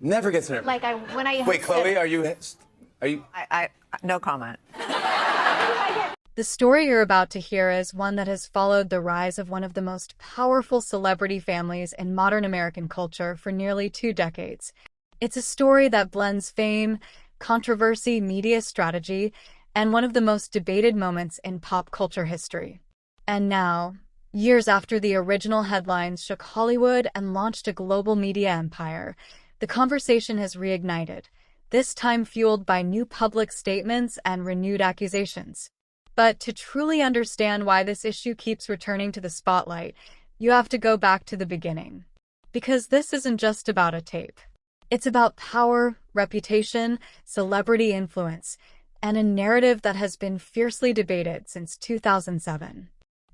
Never gets nervous. Like when I Wait, Chloe, are you? No comment. The story you're about to hear is one that has followed the rise of one of the most powerful celebrity families in modern American culture for nearly 2 decades. It's a story that blends fame, controversy, media strategy, and one of the most debated moments in pop culture history. And now, years after the original headlines shook Hollywood and launched a global media empire, the conversation has reignited, this time fueled by new public statements and renewed accusations. But to truly understand why this issue keeps returning to the spotlight, you have to go back to the beginning. Because this isn't just about a tape. It's about power, reputation, celebrity influence, and a narrative that has been fiercely debated since 2007.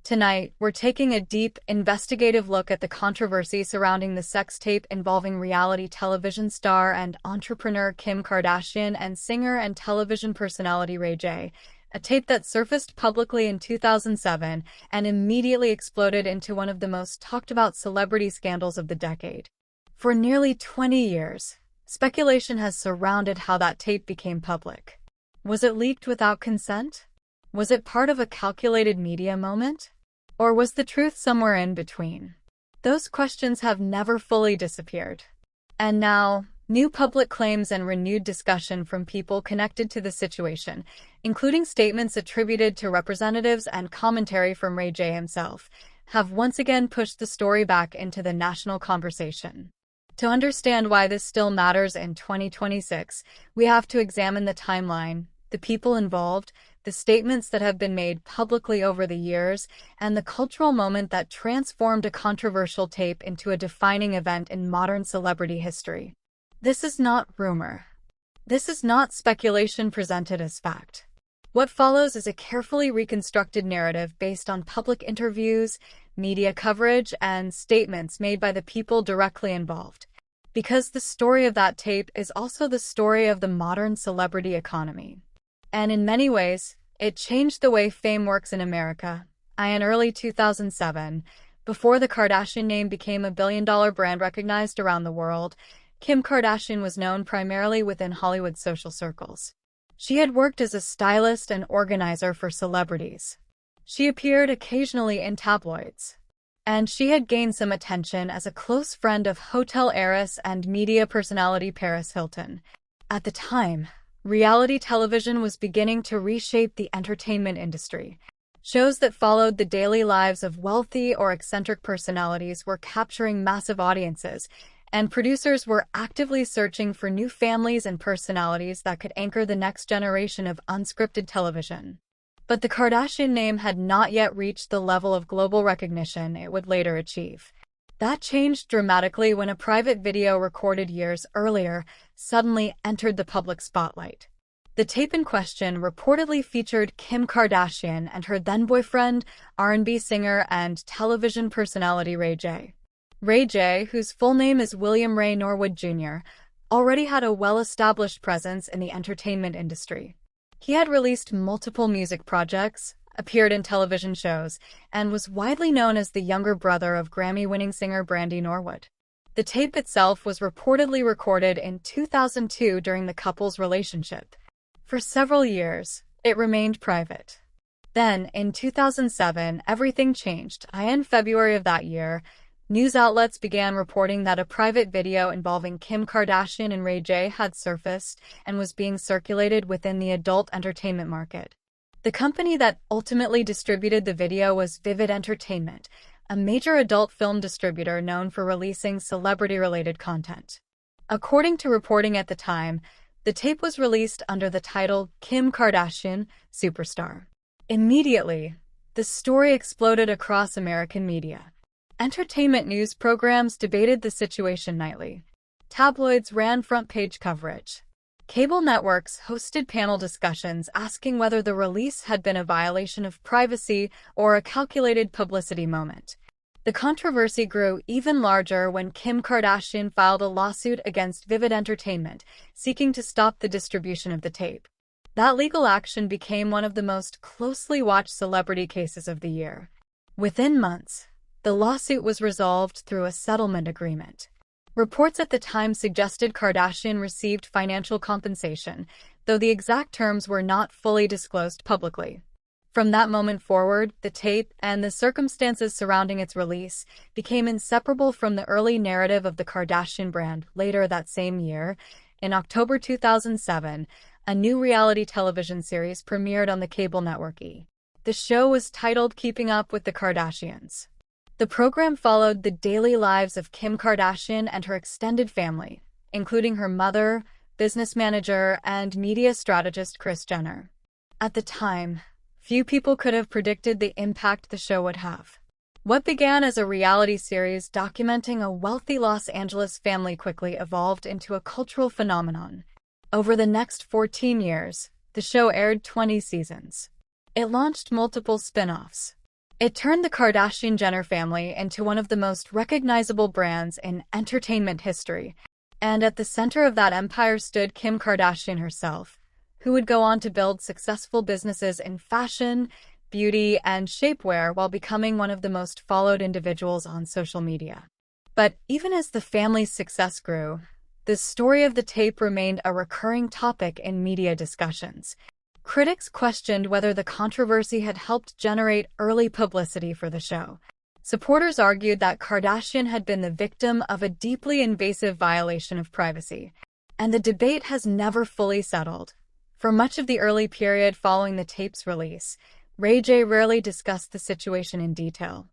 Tonight, we're taking a deep, investigative look at the controversy surrounding the sex tape involving reality television star and entrepreneur Kim Kardashian and singer and television personality Ray J, a tape that surfaced publicly in 2007 and immediately exploded into one of the most talked-about celebrity scandals of the decade. For nearly 20 years, speculation has surrounded how that tape became public. Was it leaked without consent? Was it part of a calculated media moment? Or was the truth somewhere in between? Those questions have never fully disappeared. And now, new public claims and renewed discussion from people connected to the situation, including statements attributed to representatives and commentary from Ray J himself, have once again pushed the story back into the national conversation. To understand why this still matters in 2026, we have to examine the timeline, the people involved, the statements that have been made publicly over the years, and the cultural moment that transformed a controversial tape into a defining event in modern celebrity history. This is not rumor. This is not speculation presented as fact. What follows is a carefully reconstructed narrative based on public interviews, media coverage, and statements made by the people directly involved. Because the story of that tape is also the story of the modern celebrity economy. And in many ways, it changed the way fame works in America. In early 2007, before the Kardashian name became a billion-dollar brand recognized around the world, Kim Kardashian was known primarily within Hollywood social circles. She had worked as a stylist and organizer for celebrities. She appeared occasionally in tabloids. And she had gained some attention as a close friend of hotel heiress and media personality Paris Hilton. At the time, reality television was beginning to reshape the entertainment industry. Shows that followed the daily lives of wealthy or eccentric personalities were capturing massive audiences, and producers were actively searching for new families and personalities that could anchor the next generation of unscripted television. But the Kardashian name had not yet reached the level of global recognition it would later achieve. That changed dramatically when a private video recorded years earlier suddenly entered the public spotlight. The tape in question reportedly featured Kim Kardashian and her then-boyfriend, R&B singer and television personality Ray J. Ray J, whose full name is William Ray Norwood Jr., already had a well-established presence in the entertainment industry. He had released multiple music projects, appeared in television shows, and was widely known as the younger brother of Grammy-winning singer Brandy Norwood. The tape itself was reportedly recorded in 2002 during the couple's relationship. For several years, it remained private. Then, in 2007, everything changed. In February of that year, news outlets began reporting that a private video involving Kim Kardashian and Ray J had surfaced and was being circulated within the adult entertainment market. The company that ultimately distributed the video was Vivid Entertainment, a major adult film distributor known for releasing celebrity-related content. According to reporting at the time, the tape was released under the title Kim Kardashian, Superstar. Immediately, the story exploded across American media. Entertainment news programs debated the situation nightly. Tabloids ran front-page coverage. Cable networks hosted panel discussions asking whether the release had been a violation of privacy or a calculated publicity moment. The controversy grew even larger when Kim Kardashian filed a lawsuit against Vivid Entertainment, seeking to stop the distribution of the tape. That legal action became one of the most closely watched celebrity cases of the year. Within months, the lawsuit was resolved through a settlement agreement. Reports at the time suggested Kardashian received financial compensation, though the exact terms were not fully disclosed publicly. From that moment forward, the tape and the circumstances surrounding its release became inseparable from the early narrative of the Kardashian brand. Later that same year, in October 2007, a new reality television series premiered on the cable network E! The show was titled Keeping Up with the Kardashians. The program followed the daily lives of Kim Kardashian and her extended family, including her mother, business manager, and media strategist Kris Jenner. At the time, few people could have predicted the impact the show would have. What began as a reality series documenting a wealthy Los Angeles family quickly evolved into a cultural phenomenon. Over the next 14 years, the show aired 20 seasons. It launched multiple spin-offs. It turned the Kardashian-Jenner family into one of the most recognizable brands in entertainment history, and at the center of that empire stood Kim Kardashian herself, who would go on to build successful businesses in fashion, beauty, and shapewear while becoming one of the most followed individuals on social media. But even as the family's success grew, the story of the tape remained a recurring topic in media discussions. Critics questioned whether the controversy had helped generate early publicity for the show. Supporters argued that Kardashian had been the victim of a deeply invasive violation of privacy, and the debate has never fully settled. For much of the early period following the tape's release, Ray J rarely discussed the situation in detail.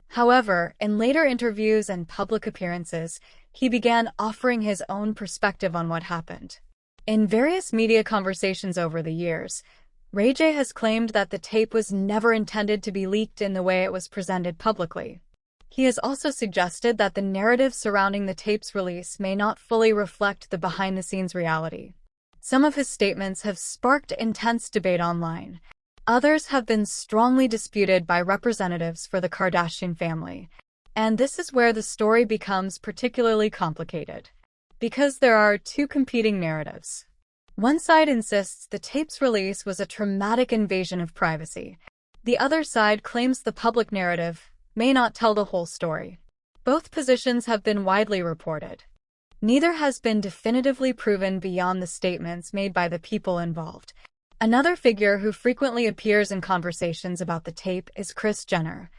However, in later interviews and public appearances, he began offering his own perspective on what happened. In various media conversations over the years, Ray J has claimed that the tape was never intended to be leaked in the way it was presented publicly. He has also suggested that the narrative surrounding the tape's release may not fully reflect the behind-the-scenes reality. Some of his statements have sparked intense debate online. Others have been strongly disputed by representatives for the Kardashian family. And this is where the story becomes particularly complicated, because there are two competing narratives. One side insists the tape's release was a traumatic invasion of privacy. The other side claims the public narrative may not tell the whole story. Both positions have been widely reported. Neither has been definitively proven beyond the statements made by the people involved. Another figure who frequently appears in conversations about the tape is Kris Jenner.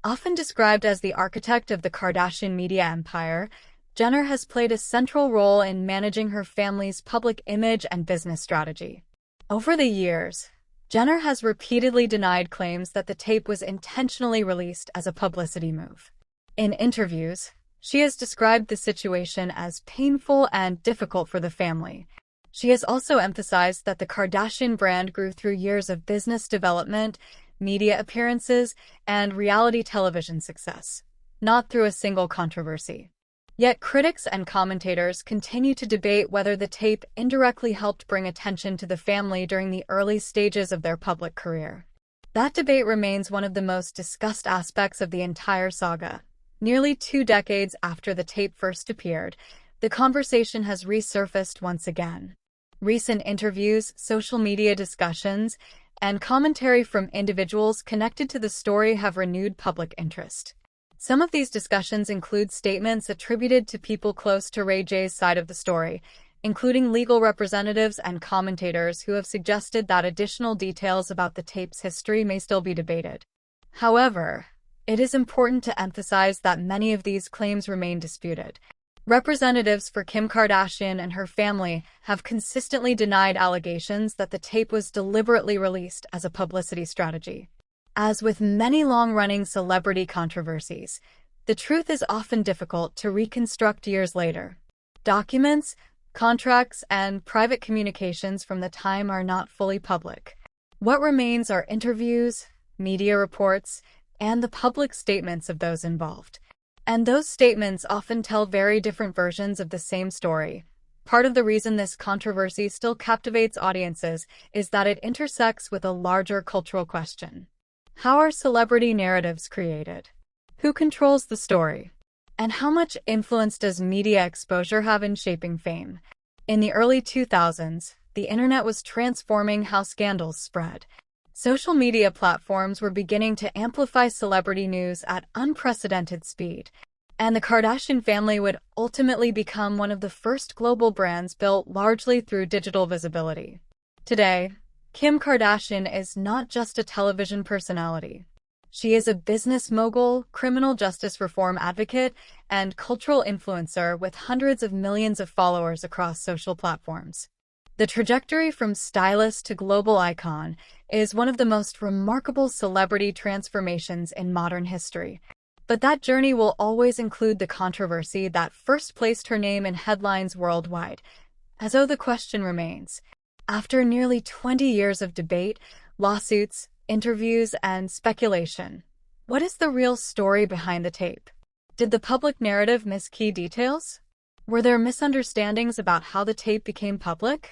Often described as the architect of the Kardashian media empire, Jenner has played a central role in managing her family's public image and business strategy. Over the years, Jenner has repeatedly denied claims that the tape was intentionally released as a publicity move. In interviews, she has described the situation as painful and difficult for the family. She has also emphasized that the Kardashian brand grew through years of business development, media appearances, and reality television success, not through a single controversy. Yet critics and commentators continue to debate whether the tape indirectly helped bring attention to the family during the early stages of their public career. That debate remains one of the most discussed aspects of the entire saga. Nearly 2 decades after the tape first appeared, the conversation has resurfaced once again. Recent interviews, social media discussions, and commentary from individuals connected to the story have renewed public interest. Some of these discussions include statements attributed to people close to Ray J's side of the story, including legal representatives and commentators who have suggested that additional details about the tape's history may still be debated. However, it is important to emphasize that many of these claims remain disputed. Representatives for Kim Kardashian and her family have consistently denied allegations that the tape was deliberately released as a publicity strategy. As with many long-running celebrity controversies, the truth is often difficult to reconstruct years later. Documents, contracts, and private communications from the time are not fully public. What remains are interviews, media reports, and the public statements of those involved. And those statements often tell very different versions of the same story. Part of the reason this controversy still captivates audiences is that it intersects with a larger cultural question. How are celebrity narratives created? Who controls the story? And how much influence does media exposure have in shaping fame? In the early 2000s, the internet was transforming how scandals spread. Social media platforms were beginning to amplify celebrity news at unprecedented speed, And the Kardashian family would ultimately become one of the first global brands built largely through digital visibility. Today, Kim Kardashian is not just a television personality. She is a business mogul, criminal justice reform advocate, and cultural influencer with hundreds of millions of followers across social platforms. The trajectory from stylist to global icon is one of the most remarkable celebrity transformations in modern history. But that journey will always include the controversy that first placed her name in headlines worldwide. As though the question remains, after nearly 20 years of debate, lawsuits, interviews, and speculation, what is the real story behind the tape? Did the public narrative miss key details? Were there misunderstandings about how the tape became public?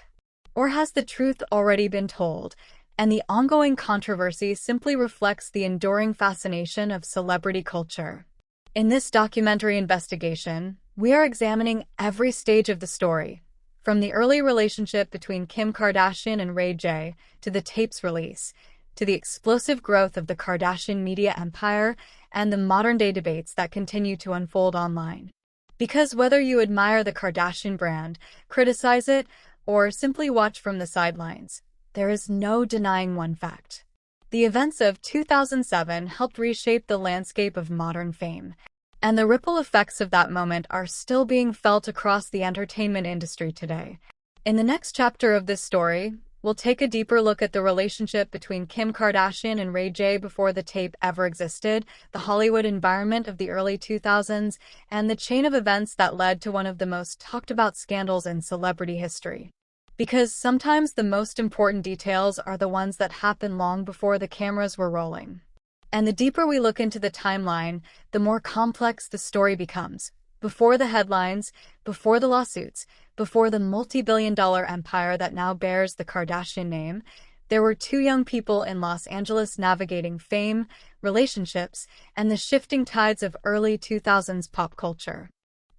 Or has the truth already been told, and the ongoing controversy simply reflects the enduring fascination of celebrity culture? In this documentary investigation, we are examining every stage of the story, from the early relationship between Kim Kardashian and Ray J to the tape's release, to the explosive growth of the Kardashian media empire and the modern-day debates that continue to unfold online. Because whether you admire the Kardashian brand, criticize it, or simply watch from the sidelines, there is no denying one fact. The events of 2007 helped reshape the landscape of modern fame, and the ripple effects of that moment are still being felt across the entertainment industry today. In the next chapter of this story, we'll take a deeper look at the relationship between Kim Kardashian and Ray J before the tape ever existed, the Hollywood environment of the early 2000s, and the chain of events that led to one of the most talked-about scandals in celebrity history. Because sometimes the most important details are the ones that happen long before the cameras were rolling. And the deeper we look into the timeline, the more complex the story becomes. Before the headlines, before the lawsuits, before the multi-billion-dollar empire that now bears the Kardashian name, there were two young people in Los Angeles navigating fame, relationships, and the shifting tides of early 2000s pop culture.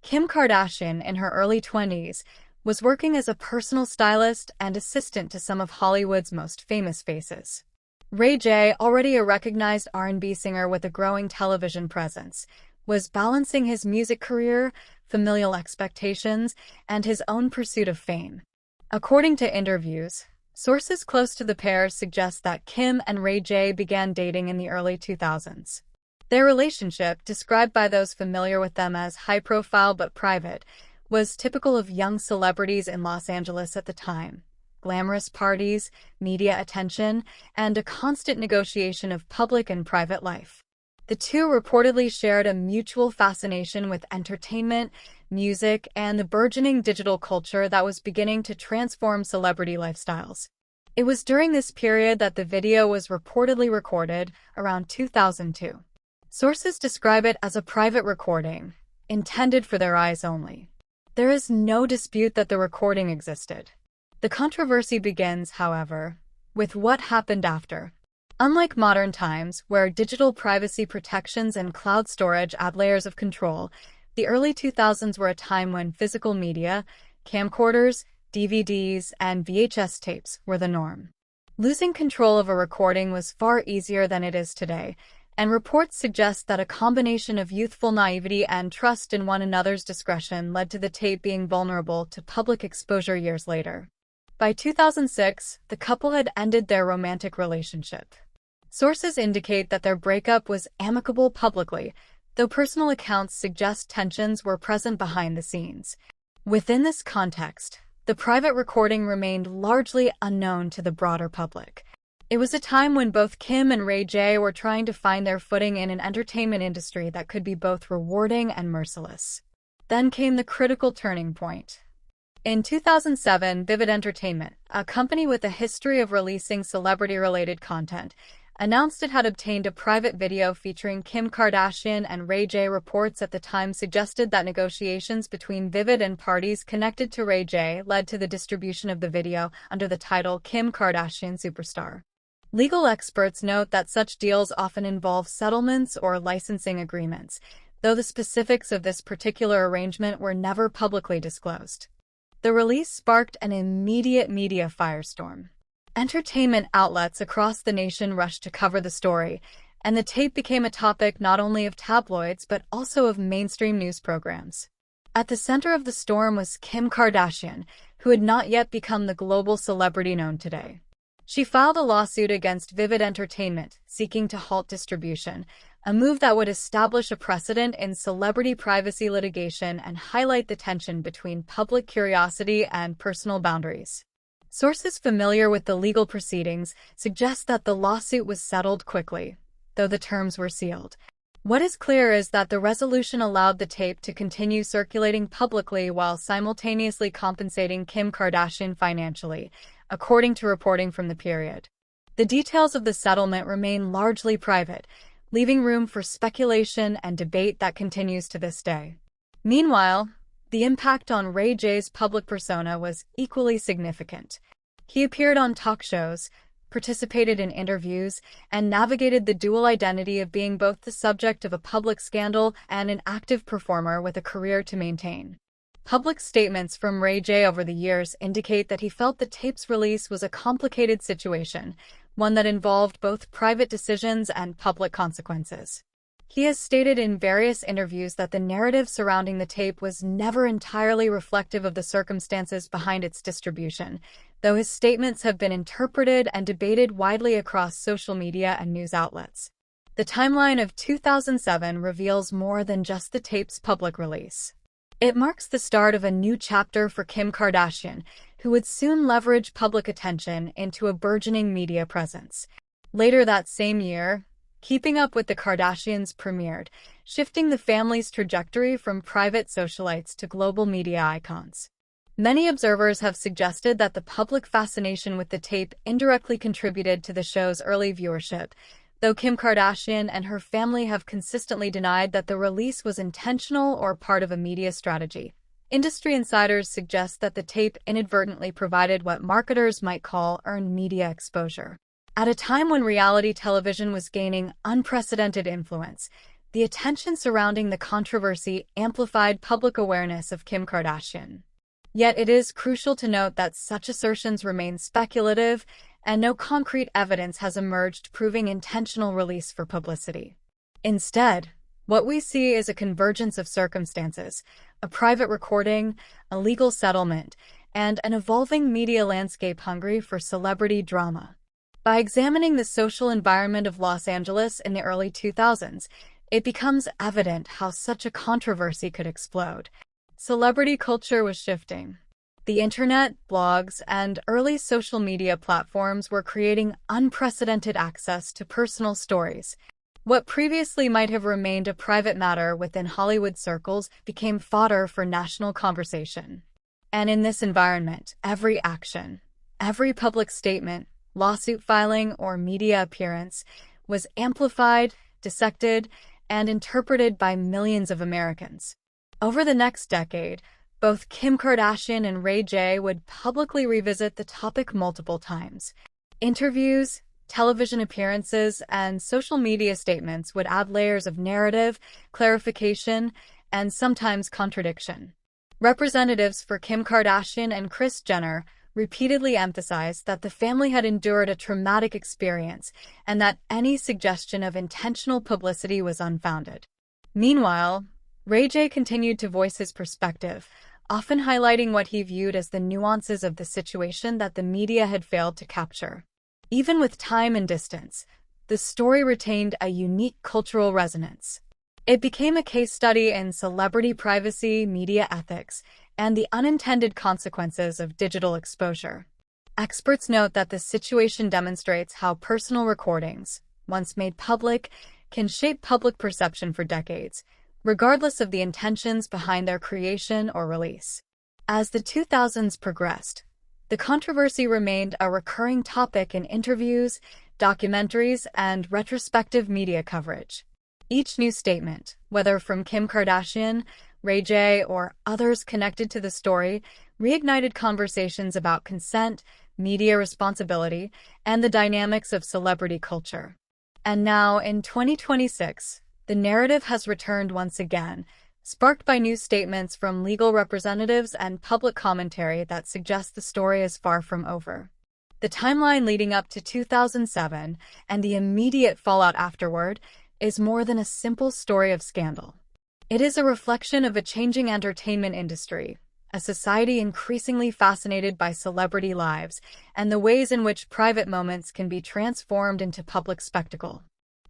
Kim Kardashian, in her early 20s, was working as a personal stylist and assistant to some of Hollywood's most famous faces. Ray J, already a recognized R&B singer with a growing television presence, was balancing his music career, familial expectations, and his own pursuit of fame. According to interviews, sources close to the pair suggest that Kim and Ray J began dating in the early 2000s. Their relationship, described by those familiar with them as high-profile but private, was typical of young celebrities in Los Angeles at the time. Glamorous parties, media attention, and a constant negotiation of public and private life. The two reportedly shared a mutual fascination with entertainment, music, and the burgeoning digital culture that was beginning to transform celebrity lifestyles. It was during this period that the video was reportedly recorded, around 2002. Sources describe it as a private recording, intended for their eyes only. There is no dispute that the recording existed. The controversy begins, however, with what happened after. Unlike modern times, where digital privacy protections and cloud storage add layers of control, the early 2000s were a time when physical media, camcorders, DVDs, and VHS tapes were the norm. Losing control of a recording was far easier than it is today, and reports suggest that a combination of youthful naivety and trust in one another's discretion led to the tape being vulnerable to public exposure years later. By 2006, the couple had ended their romantic relationship. Sources indicate that their breakup was amicable publicly, though personal accounts suggest tensions were present behind the scenes. Within this context, the private recording remained largely unknown to the broader public. It was a time when both Kim and Ray J were trying to find their footing in an entertainment industry that could be both rewarding and merciless. Then came the critical turning point. In 2007, Vivid Entertainment, a company with a history of releasing celebrity-related content, announced it had obtained a private video featuring Kim Kardashian and Ray J. Reports at the time suggested that negotiations between Vivid and parties connected to Ray J led to the distribution of the video under the title Kim Kardashian Superstar. Legal experts note that such deals often involve settlements or licensing agreements, though the specifics of this particular arrangement were never publicly disclosed. The release sparked an immediate media firestorm. Entertainment outlets across the nation rushed to cover the story, and the tape became a topic not only of tabloids but also of mainstream news programs. At the center of the storm was Kim Kardashian, who had not yet become the global celebrity known today. She filed a lawsuit against Vivid Entertainment, seeking to halt distribution, a move that would establish a precedent in celebrity privacy litigation and highlight the tension between public curiosity and personal boundaries. Sources familiar with the legal proceedings suggest that the lawsuit was settled quickly, though the terms were sealed. What is clear is that the resolution allowed the tape to continue circulating publicly while simultaneously compensating Kim Kardashian financially, according to reporting from the period. The details of the settlement remain largely private, leaving room for speculation and debate that continues to this day. Meanwhile, the impact on Ray J's public persona was equally significant. He appeared on talk shows, participated in interviews, and navigated the dual identity of being both the subject of a public scandal and an active performer with a career to maintain. Public statements from Ray J over the years indicate that he felt the tape's release was a complicated situation, one that involved both private decisions and public consequences. He has stated in various interviews that the narrative surrounding the tape was never entirely reflective of the circumstances behind its distribution, though his statements have been interpreted and debated widely across social media and news outlets. The timeline of 2007 reveals more than just the tape's public release. It marks the start of a new chapter for Kim Kardashian, who would soon leverage public attention into a burgeoning media presence. Later that same year, Keeping Up with the Kardashians premiered, shifting the family's trajectory from private socialites to global media icons. Many observers have suggested that the public fascination with the tape indirectly contributed to the show's early viewership, though Kim Kardashian and her family have consistently denied that the release was intentional or part of a media strategy. Industry insiders suggest that the tape inadvertently provided what marketers might call earned media exposure. At a time when reality television was gaining unprecedented influence, the attention surrounding the controversy amplified public awareness of Kim Kardashian. Yet it is crucial to note that such assertions remain speculative, and no concrete evidence has emerged proving intentional release for publicity. Instead, what we see is a convergence of circumstances, a private recording, a legal settlement, and an evolving media landscape hungry for celebrity drama. By examining the social environment of Los Angeles in the early 2000s, it becomes evident how such a controversy could explode. Celebrity culture was shifting. The internet, blogs, and early social media platforms were creating unprecedented access to personal stories. What previously might have remained a private matter within Hollywood circles became fodder for national conversation. And in this environment, every action, every public statement, lawsuit filing, or media appearance was amplified, dissected, and interpreted by millions of Americans. Over the next decade, both Kim Kardashian and Ray J would publicly revisit the topic multiple times. Interviews, television appearances, and social media statements would add layers of narrative, clarification, and sometimes contradiction. Representatives for Kim Kardashian and Kris Jenner repeatedly emphasized that the family had endured a traumatic experience and that any suggestion of intentional publicity was unfounded. Meanwhile, Ray J continued to voice his perspective, often highlighting what he viewed as the nuances of the situation that the media had failed to capture. Even with time and distance, the story retained a unique cultural resonance. It became a case study in celebrity privacy, media ethics, and the unintended consequences of digital exposure. Experts note that the situation demonstrates how personal recordings, once made public, can shape public perception for decades, regardless of the intentions behind their creation or release. As the 2000s progressed, the controversy remained a recurring topic in interviews, documentaries, and retrospective media coverage. Each new statement, whether from Kim Kardashian, Ray J, or others connected to the story, reignited conversations about consent, media responsibility, and the dynamics of celebrity culture. And now, in 2026, the narrative has returned once again, sparked by new statements from legal representatives and public commentary that suggest the story is far from over. The timeline leading up to 2007 and the immediate fallout afterward is more than a simple story of scandal. It is a reflection of a changing entertainment industry, a society increasingly fascinated by celebrity lives and the ways in which private moments can be transformed into public spectacle.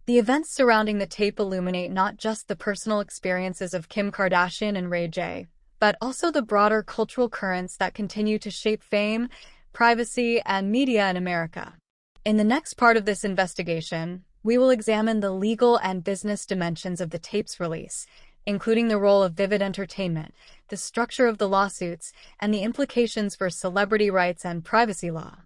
The events surrounding the tape illuminate not just the personal experiences of Kim Kardashian and Ray J, but also the broader cultural currents that continue to shape fame, privacy, and media in America. In the next part of this investigation, we will examine the legal and business dimensions of the tape's release, including the role of Vivid Entertainment, the structure of the lawsuits, and the implications for celebrity rights and privacy law.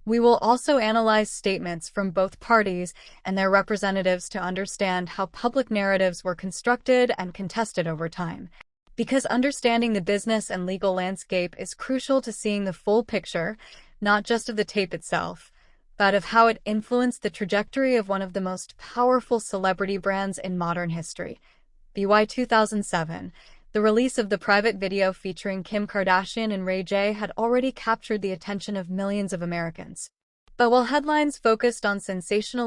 We will also analyze statements from both parties and their representatives to understand how public narratives were constructed and contested over time. Because understanding the business and legal landscape is crucial to seeing the full picture, not just of the tape itself, but of how it influenced the trajectory of one of the most powerful celebrity brands in modern history. By 2007, the release of the private video featuring Kim Kardashian and Ray J had already captured the attention of millions of Americans. But while headlines focused on sensational